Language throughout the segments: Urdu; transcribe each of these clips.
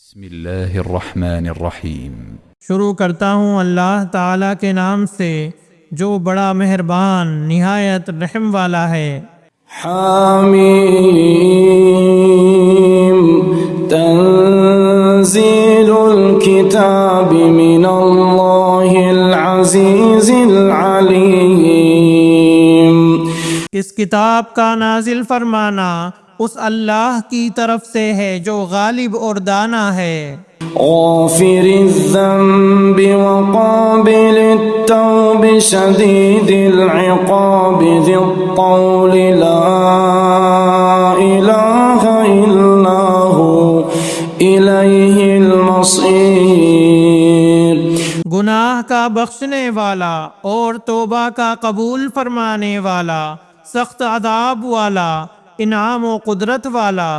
بسم اللہ الرحمن الرحیم۔ شروع کرتا ہوں اللہ تعالیٰ کے نام سے جو بڑا مہربان نہایت رحم والا ہے۔ حامیم تنزیل الکتاب من اللہ العزیز العلیم۔ اس کتاب کا نازل فرمانا اس اللہ کی طرف سے ہے جو غالب اور دانا ہے۔ غافر الذنب وقابل التوب شدید العقاب ذی الطول لا الہ الا هو الیہ المصیر۔ گناہ کا بخشنے والا اور توبہ کا قبول فرمانے والا، سخت عذاب والا، انعام و قدرت والا،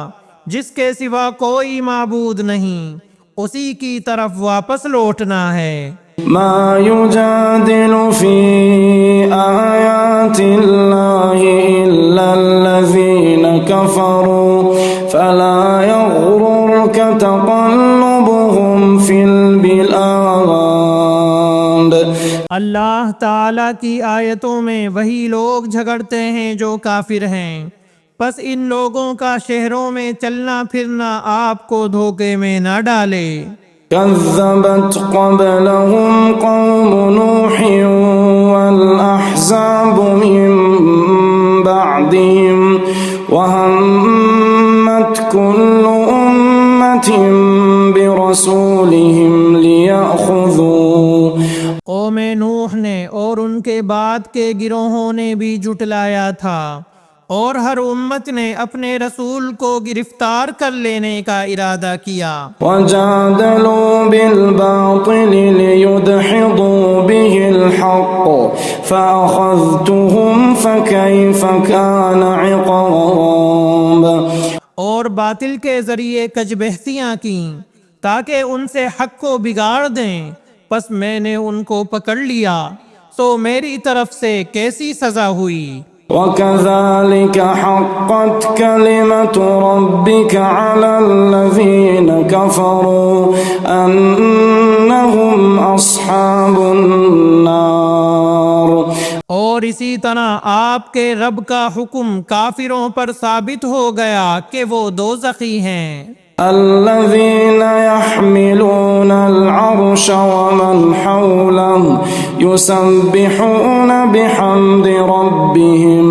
جس کے سوا کوئی معبود نہیں، اسی کی طرف واپس لوٹنا ہے۔ ما یجادل فی آیات اللہ الا الذین کفروا فلا یغررک تقلبهم فی البلاد۔ اللہ تعالیٰ کی آیتوں میں وہی لوگ جھگڑتے ہیں جو کافر ہیں، بس ان لوگوں کا شہروں میں چلنا پھرنا آپ کو دھوکے میں نہ ڈالے۔ كذبت قبلهم قوم نوح والأحزاب من بعدهم وهمت كل أمة برسولهم ليأخذوا۔ قوم نوح نے اور ان کے بعد کے گروہوں نے بھی جھٹلایا تھا، اور ہر امت نے اپنے رسول کو گرفتار کر لینے کا ارادہ کیا۔ وَجَادَلُوا بِالْبَاطِلِ لِيُدْحِضُوا بِهِ الْحَقَّ فَأَخَذْتُهُمْ فَكَيْفَ كَانَ عِقَابِ۔ اور باطل کے ذریعے کج بحثیاں کیں تاکہ ان سے حق کو بگاڑ دیں، پس میں نے ان کو پکڑ لیا، سو میری طرف سے کیسی سزا ہوئی۔ وَكَذَلِكَ حَقَّتْ كَلِمَةُ رَبِّكَ عَلَى الَّذِينَ كَفَرُوا أَنَّهُمْ أَصْحَابُ النَّارِ۔ اور اسی طرح آپ کے رب کا حکم کافروں پر ثابت ہو گیا کہ وہ دوزخی ہیں۔ الذين يحملون العرش ومن حوله يسبحون بحمد ربهم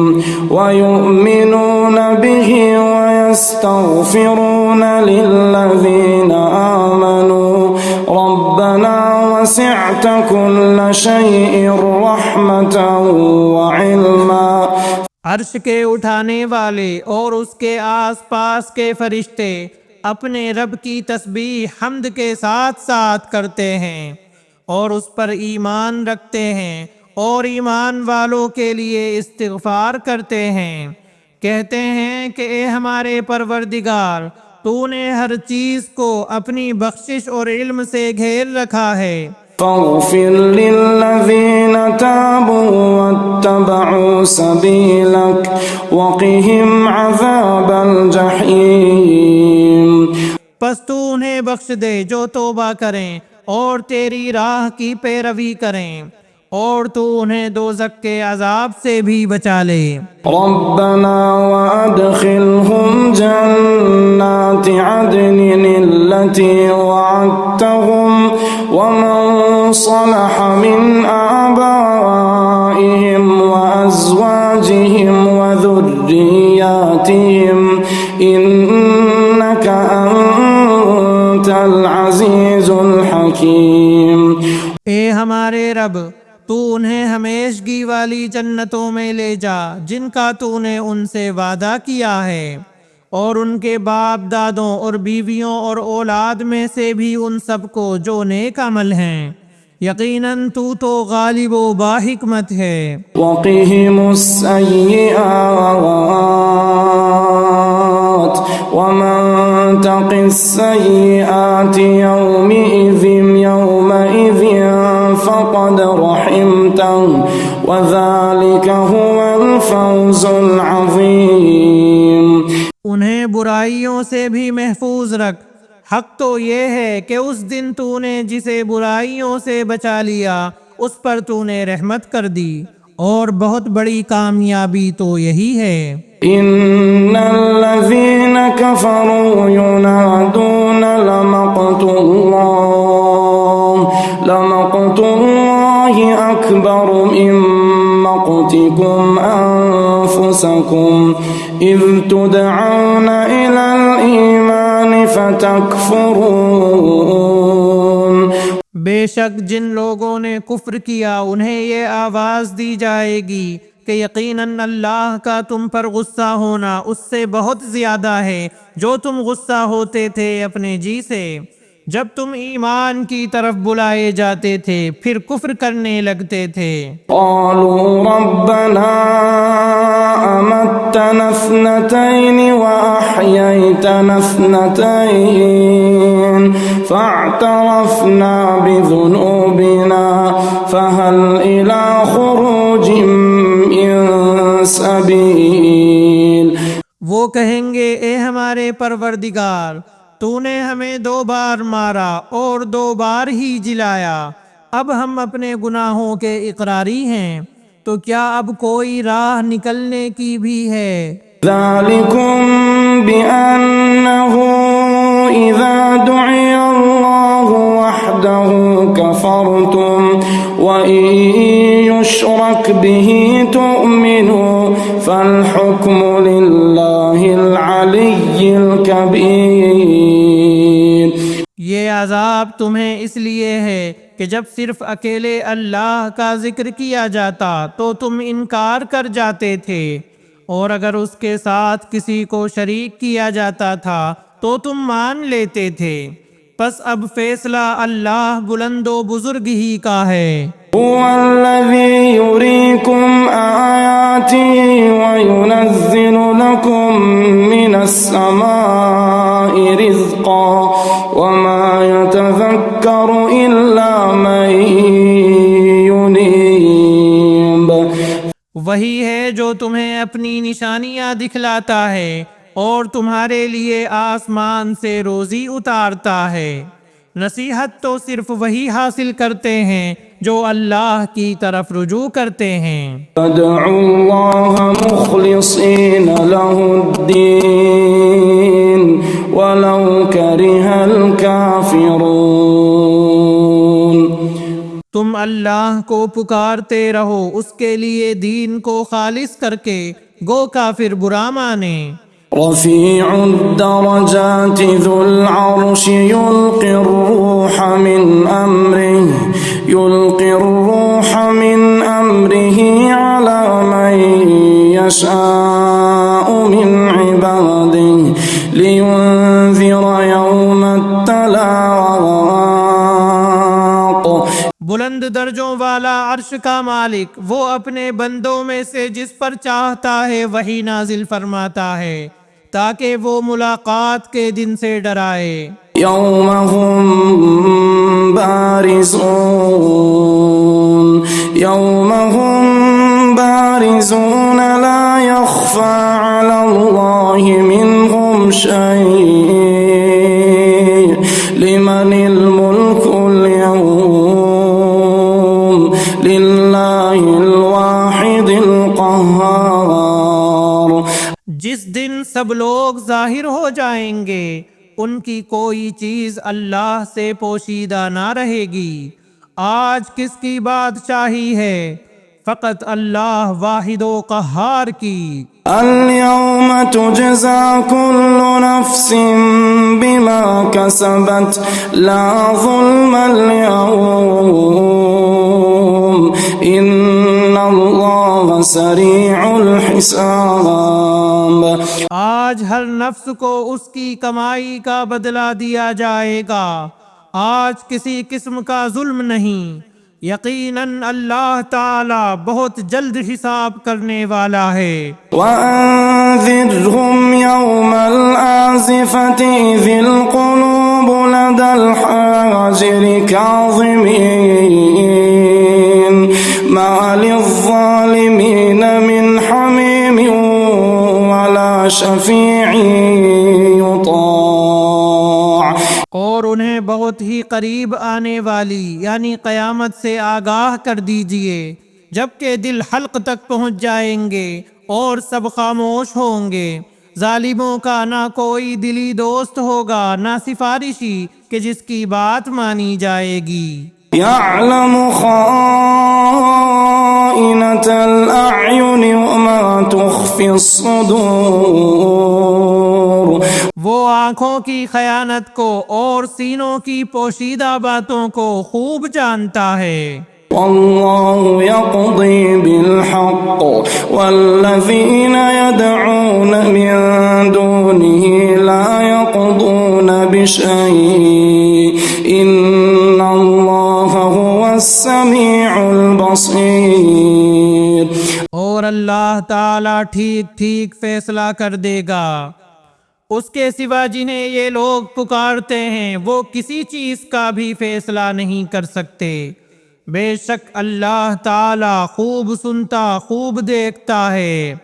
ويؤمنون به ويستغفرون للذين آمنوا ربنا وسعت كل شيء رحمة وعلما۔ عرش کے اٹھانے والے اور اس کے آس پاس کے فرشتے اپنے رب کی تسبیح حمد کے ساتھ ساتھ کرتے ہیں اور اس پر ایمان رکھتے ہیں، اور ایمان والوں کے لیے استغفار کرتے ہیں، کہتے ہیں کہ اے ہمارے پروردگار، تو نے ہر چیز کو اپنی بخشش اور علم سے گھیر رکھا ہے۔ فاغفر للذین تابوا واتبعوا سبیلک وقہم عذاب الجحیم۔ پس تو انہیں بخش دے جو توبہ کریں اور تیری راہ کی پیروی کریں، اور تو انہیں دوزخ کے عذاب سے بھی بچا لے۔ ربنا وادخلهم جنات عدن التي وعدتهم ومن صلح من آبائهم وأزواجهم وذرياتهم إنك أنت العزيز الحكيم۔ اے ہمارے رب، تو انہیں ہمیشگی والی جنتوں میں لے جا جن کا تو نے ان سے وعدہ کیا ہے، اور ان کے باپ دادوں اور بیویوں اور اولاد میں سے بھی ان سب کو جو نیک عمل ہیں، یقیناً تو غالب و باحکمت ہے۔ وقهم السيئات ومن تق السيئات يومئذ فقد رحمته وذلك هو الفوز العظيم۔ انہیں برائیوں سے بھی محفوظ رکھ، حق تو یہ ہے کہ اس دن تو نے جسے برائیوں سے بچا لیا اس پر تو نے رحمت کر دی، اور بہت بڑی کامیابی تو یہی ہے۔ ان الذين كفروا ينادون لمقت الله اكبر من مقتكم انفسكم اذ تدعون الى الايمان فتكفرون۔ بے شک جن لوگوں نے کفر کیا انہیں یہ آواز دی جائے گی کہ یقیناً اللہ کا تم پر غصہ ہونا اس سے بہت زیادہ ہے جو تم غصہ ہوتے تھے اپنے جی سے جب تم ایمان کی طرف بلائے جاتے تھے پھر کفر کرنے لگتے تھے۔ قالوا ربنا امتنا اثنتين واحييتنا اثنتين فاعترفنا بذنوبنا فهل الى خروج من سبيل۔ وہ کہیں گے اے ہمارے پروردگار تو نے ہمیں 2 بار مارا اور 2 بار ہی جلایا، اب ہم اپنے گناہوں کے اقراری ہیں، تو کیا اب کوئی راہ نکلنے کی بھی ہے؟ ذلكم بأنه إذا دعي الله وحده كفرتم وإن يشرك به تؤمنوا فالحكم لله العلي الكبير۔ یہ عذاب تمہیں اس لیے ہے کہ جب صرف اکیلے اللہ کا ذکر کیا جاتا تو تم انکار کر جاتے تھے، اور اگر اس کے ساتھ کسی کو شریک کیا جاتا تھا تو تم مان لیتے تھے، پس اب فیصلہ اللہ بلند و بزرگ ہی کا ہے۔ هو الذي يريكم آياته وينزل لكم من السماء رزقا وما يتذكر إلا من ينيب۔ وہی ہے جو تمہیں اپنی نشانیاں دکھلاتا ہے اور تمہارے لیے آسمان سے روزی اتارتا ہے، نصیحت تو صرف وہی حاصل کرتے ہیں جو اللہ کی طرف رجوع کرتے ہیں۔ فادعوا الله مخلصين له الدين ولو كره الكافرون۔ تم اللہ کو پکارتے رہو اس کے لیے دین کو خالص کر کے، گو کافر برا مانے۔ رفيع الدرجات ذو العرش يلقي الروح من أمره على من يشاء من عباده لينذر يوم التلاق۔ بلند درجوں والا عرش کا مالک وہ اپنے بندوں میں سے جس پر چاہتا ہے وہی نازل فرماتا ہے تاکہ وہ ملاقات کے دن سے ڈرائے۔ يوم هم بارزون لا يخفى على الله منهم شيء لمن الملك اليوم لله الواحد القهار۔ جس دن سب لوگ ظاہر ہو جائیں گے ان کی کوئی چیز اللہ سے پوشیدہ نہ رہے گی۔ آج کس کی بادشاہی ہے؟ فقط اللہ واحد و قہار کی۔ اليوم تجزى كل نفس بما كسبت لا ظلم اليوم إن الله سريع الحساب۔ آج ہر نفس کو اس کی کمائی کا بدلہ دیا جائے گا، آج کسی قسم کا ظلم نہیں، یقیناً اللہ تعالی بہت جلد حساب کرنے والا ہے۔ وَأَنذِرْهُمْ يَوْمَ الْآزِفَةِ إِذِ الْقُلُوبُ لَدَى الْحَاجِرِ كَاظِمِينَ مَا لِلظَّالِمِينَ مِنْ حَمِيمٍ وَلَا شَفِيعٍ يُطَاعُ۔ بہت ہی قریب آنے والی یعنی قیامت سے آگاہ کر دیجئے، جبکہ دل حلق تک پہنچ جائیں گے اور سب خاموش ہوں گے۔ ظالموں کا نہ کوئی دلی دوست ہوگا نہ سفارشی کہ جس کی بات مانی جائے گی۔ يعلم خائنة الأعين وما تخفي الصدور وہ آنکھوں کی خیانت کو اور سینوں کی پوشیدہ باتوں کو خوب جانتا ہے۔ والله يقضي بالحق والذين يدعون من دونه لا يقضون بشيء إن الله هو السميع البصير۔ اور اللہ تعالیٰ ٹھیک ٹھیک فیصلہ کر دے گا۔ اس کے سوا جنہیں یہ لوگ پکارتے ہیں وہ کسی چیز کا بھی فیصلہ نہیں کر سکتے۔ بے شک اللہ تعالیٰ خوب سنتا خوب دیکھتا ہے۔